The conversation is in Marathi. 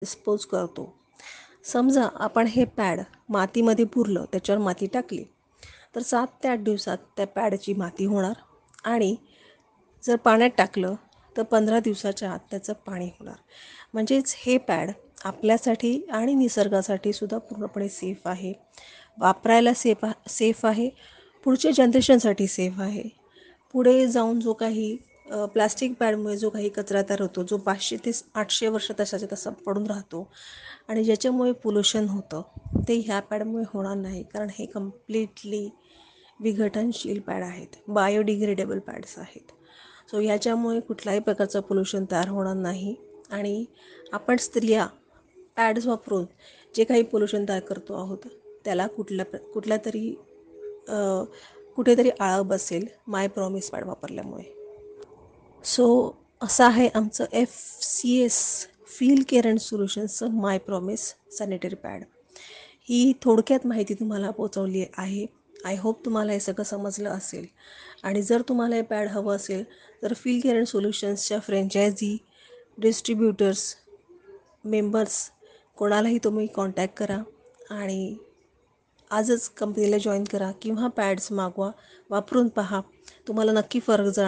डिस्पोज करतो. समजा आपण हे पॅड मातीमध्ये पुरलं, त्याच्यावर माती टाकली, तर 7 ते 8 दिवसात त्या पॅडची माती होणार आणि जर पाण्यात टाकलं तर 15 दिवसाच्या आत त्याचं पाणी होणार. म्हणजेच हे पॅड आपल्यासाठी आणि निसर्गासाठी सुद्धा पूर्णपणे सेफ आहे, वापरायला सेफ आहे, पुढच्या जनरेशनसाठी सेफ आहे. पुढे जाऊन जो काही प्लास्टिक पॅडमुळे जो काही कचरा तयार होतो, जो 500 ते 800 वर्ष तसाच्या तसा पडून राहतो आणि ज्याच्यामुळे पोल्युशन होतं, ते ह्या पॅडमुळे होणार नाही. कारण हे कम्प्लिटली विघटनशील पॅड आहेत, बायोडिग्रेडेबल पॅड्स आहेत. सो ह्याच्यामुळे कुठल्याही प्रकारचं पोल्युशन तयार होणार नाही. आणि आपण स्त्रिया पॅड्स वापरून जे काही पोल्युशन तयार करतो आहोत, त्याला कुठल्या तरी कुठेतरी आळा बसेल माय प्रॉमिस पॅड वापरल्यामुळे. सो असं आहे आमचं FCS फील केअर अँड सोल्युशन्सचं माय प्रॉमिस सॅनिटरी पॅड. ही थोडक्यात माहिती तुम्हाला पोचवली आहे. आय होप तुम्हाला हे सगळं समजलं असेल. आणि जर तुम्हाला हे पॅड हवं असेल तर फील केअर अँड सोल्युशन्सच्या फ्रँचायझी, डिस्ट्रीब्युटर्स, मेंबर्स कोणालाही तुम्ही कॉन्टॅक्ट करा आणि आजच कंपनीला जॉईन करा किंवा पॅड्स मागवा, वापरून पहा, तुम्हाला नक्की फरक जाणवेल.